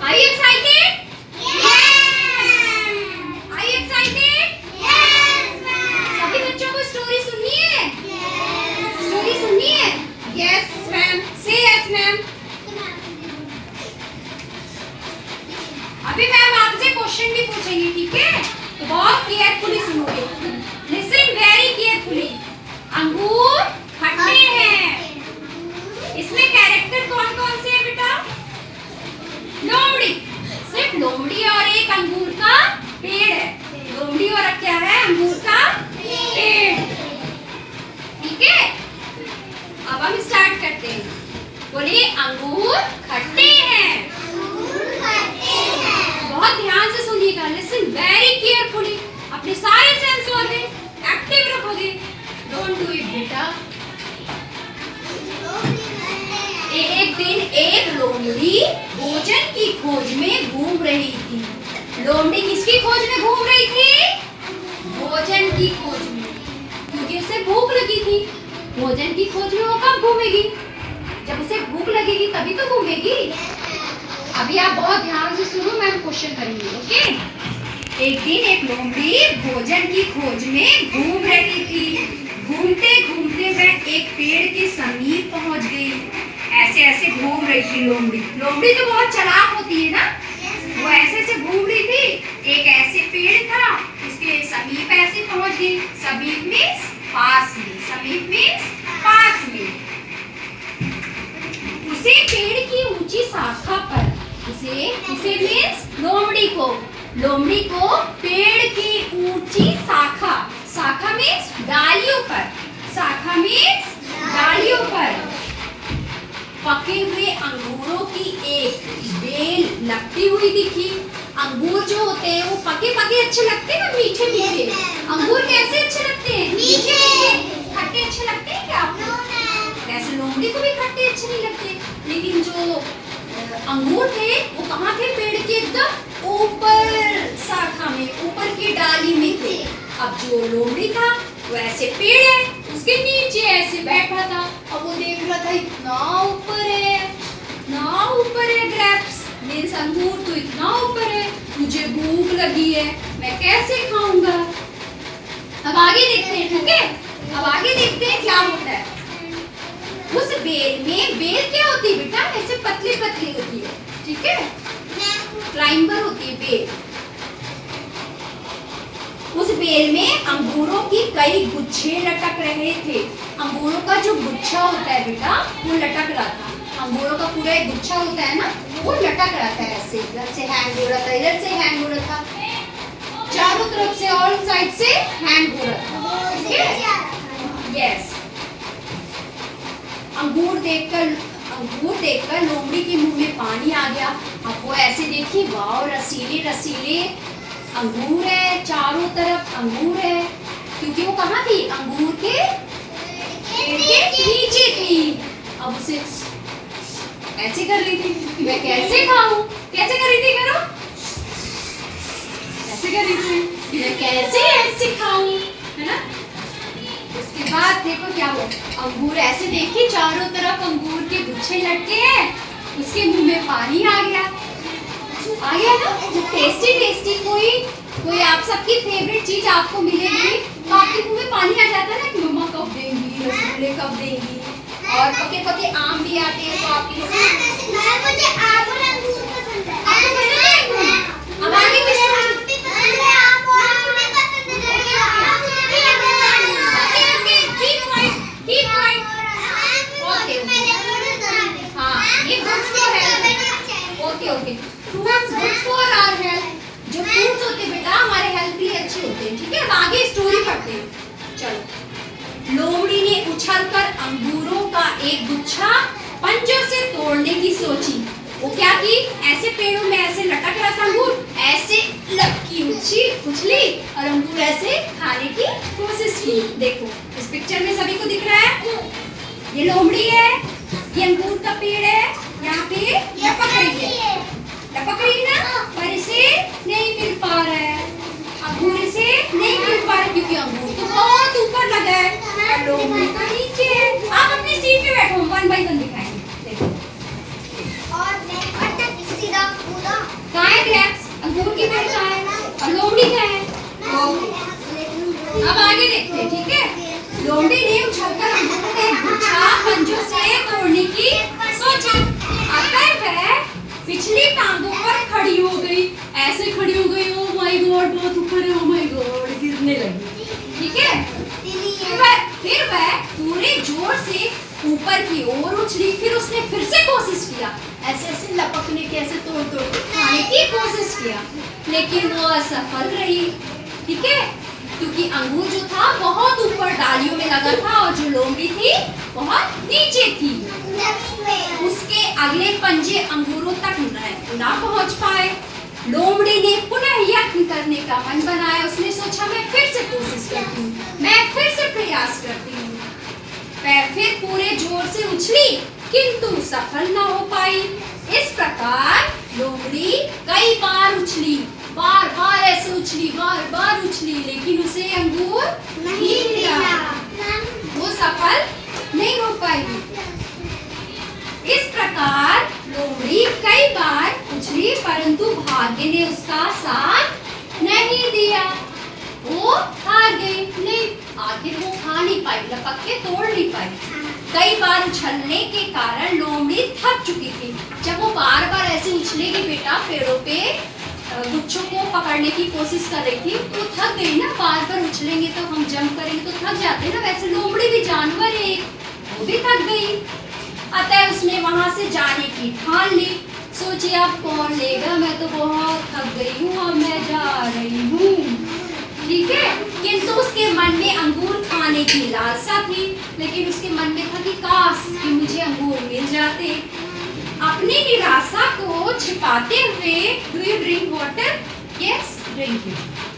Are you excited? Yes. Are you excited? Yes, ma'am. सभी बच्चों को स्टोरी सुननी है? Yes. स्टोरी सुननी है? Yes, ma'am. Say yes, ma'am. अभी मैम आपसे क्वेश्चन भी पूछेंगे, ठीक है? तो बहुत केयरफुली सुनोगे. Listen very carefully. अंगूर खट्टे हैं. इसमें कैरेक्टर कौन कौन से है बेटा? लोमड़ी. सिर्फ लोमड़ी और एक अंगूर का पेड़ है. लोमड़ी और क्या है? अंगूर का पेड़. ठीक है, अब हम स्टार्ट करते हैं. बोलिए अंगूर खट्टे हैं. बहुत ध्यान से सुनिएगा. Listen very carefully. अपने सारे सेंस एक्टिव रखोगे. डोंट डू इट बेटा. एक दिन एक लोमड़ी भोजन की खोज में घूम रही थी. लोमड़ी किसकी खोज में घूम रही थी? भोजन की खोज में, क्योंकि उसे भूख लगी थी. भोजन की खोज में वो कब घूमेगी? जब उसे भूख लगेगी तभी तो घूमेगी. अभी आप बहुत ध्यान से सुनो, मैम क्वेश्चन करेंगे. ओके. एक दिन एक लोमड़ी भोजन की खोज में घूम रही थी. घूमते घूमते वह एक पेड़ के समीप पहुंच गई. ऐसे ऐसे घूम रही थी लोमड़ी. लोमड़ी तो बहुत चालाक होती है ना. वो ऐसे ऐसे घूम रही थी. एक ऐसे पेड़ था, उसके समीप ऐसे पहुंच गई. समीप मीन्स पास में. समीप मीन्स पास में. उसे पेड़ की ऊंची शाखा पर, उसे मीन्स लोमड़ी को पेड़ की ऊंची शाखा. शाखा मीन्स डालियों पर. शाखा मीन्स डालियों पर पके हुए अंगूरों की एक बेल लगती हुई दिखी. अंगूर जो होते हैं वो पके पके अच्छे लगते हैं ना, मीठे मीठे. अंगूर कैसे अच्छे लगते हैं? मीठे. खट्टे अच्छे लगते हैं क्या आपको? वैसे लोमड़ी को भी खट्टे अच्छे नहीं लगते. लेकिन जो अंगूर थे वो कहाँ थे? पेड़ के एकदम ऊपर शाखा में, ऊपर की डाली में थे. अब जो लोमड़ी था वो ऐसे पेड़ है, उसके नीचे ऐसे बैठा था. अब वो देख रहा था इतना ऊपर है, इतना ऊपर है. ग्रेप्स मीन्स अंगूर तो इतना ऊपर है. मुझे भूख लगी है, मैं कैसे खाऊंगा? अब आगे देखते हैं. ठीक है, अब आगे देखते हैं क्या होता है. उस बेल में, बेल क्या होती है बेटा? ऐसे पतली पतली होती है. ठीक है, क्लाइंबर होती है बेल. उस बेल में अंगूरों की कई गुच्छे लटक रहे थे. अंगूरों का जो गुच्छा होता है बेटा वो लटक रहा था. अंगूरों का पूरा एक गुच्छा होता है ना, वो लटक रहा था ऐसे. इधर से हैंग हो रहा था, इधर से हैंग हो रहा था, चारों तरफ से, ऑल साइड से हैंग हो रहा था. ठीक है, यस. अंगूर देखकर लोमड़ी के मुंह में पानी आ गया. अब वो ऐसे देखी, वाह रसीले रसीले अंगूर है, चारों तरफ अंगूर है. क्योंकि वो कहाँ थी? अंगूर के पेड़ के नीचे थी. अब उसे ऐसे कर रही थी कि मैं कैसे खाऊं. कैसे कर रही थी? करो. ऐसे कर रही थी कि मैं कैसे ऐसे खाऊं, है ना. उसके बाद देखो क्या हुआ. अंगूर ऐसे देखी, चारों तरफ अंगूर के गुच्छे लटके हैं. उसके मुंह में पानी आ गया ना. जब टेस्टी टेस्टी कोई आप सबकी फेवरेट चीज आपको मिलेगी तो आपके मुंह में पानी आ जाता है ना कि मम्मा कब देंगी, रसगुल्ले कब देंगी. और पके पके आम भी आते हैं तो आपके मुझे आम और अंगूर पसंद है. आपको पसंद है अंगूर? अब आगे okay. Fruits good for our health. जो फ्रूट्स होते हैं बेटा हमारे हेल्थ के लिए अच्छे होते हैं. ठीक है, अब आगे स्टोरी पढ़ते हैं. चलो. लोमड़ी ने उछलकर अंगूरों का एक गुच्छा पंजों से तोड़ने की सोची. वो क्या की, ऐसे पेड़ों में ऐसे लटक रहा था अंगूर, ऐसे लटकी उछली और अंगूर ऐसे खाने की कोशिश की. देखो इस पिक्चर में सभी को दिख रहा है, ये लोमड़ी है, ये अंगूर का पेड़ है. यहाँ पे लपक रही है ना, पर इसे नहीं मिल पा रहा है. अंगूर इसे नहीं मिल पा रहा क्योंकि अंगूर तो बहुत ऊपर लगा है और लोमड़ी तो नीचे है. आप अपनी सीट पे बैठो, 1 बाय 1 दिखाएंगे. देखो. और मैं सीधा कूदा लोमड़ी क्या है? अब आगे देखते हैं, ठीक है। लोमड़ी ने उछलकर अंगूरों के गुच्छा पंजों से तोड़ने की सोची। अतः वह पिछली टांगों पर खड़ी हो गई, ऐसे खड़ी हो गई, ओ माय गॉड बहुत ऊपर है, ओ माय गॉड गिरने लगी, ठीक है। फिर वह पूरे जोर से ऊपर की ओर उछली, फिर उसने फिर से कोशिश किया, ऐसे ऐसे लपकने की, ऐसे तोड़ तोड़ के खाने की कोशिश किया, लेकिन वो असफल रही, ठीक है, क्योंकि अंगूर जो था बहुत ऊपर डालियों में लगा था और जो लोमड़ी थी बहुत नीचे थी। उसके अगले पंजे अंगूरों तक ना पहुंच पाए। लोमड़ी ने पुनः यत्न करने का मन बनाया। उसने सोचा मैं फिर से कोशिश करती हूँ, मैं फिर से प्रयास करती हूँ। फिर पूरे जोर से उछली, किंतु सफल न हो पाई। इस प्रकार लोमड़ी कई बार उछली, बार बार ऐसे उछली, बार बार उछली, लेकिन उसे अंगूर नहीं मिला, वो सफल नहीं हो पाई। इस प्रकार लोमड़ी कई बार उछली, परंतु भाग्य ने उसका साथ नहीं दिया, वो हार गई। नहीं, आखिर वो खा नहीं पाई, लपक के तोड़ नहीं पाई। कई बार उछलने के कारण लोमड़ी थक चुकी थी। जब वो बार बार ऐसे उछलेगी बेटा पेड़ों पे गुच्छों को पकड़ने की कोशिश कर रही थी, तो थक गई ना, बार बार उछलेंगे तो हम जंप करेंगे तो थक जाते ना, वैसे लोमड़ी भी जानवर है, वो भी थक गई। अतः उसने वहां से जाने की ठान ली। सोची अब कौन लेगा, मैं तो बहुत थक गई हूँ, अब मैं जा रही हूँ, ठीक है। किंतु उसके मन में अंगूर खाने की लालसा थी, लेकिन उसके मन में था कि काश कि मुझे अंगूर मिल जाते। अपनी निराशा को छिपाते हुए, do you drink water? Yes, drink it.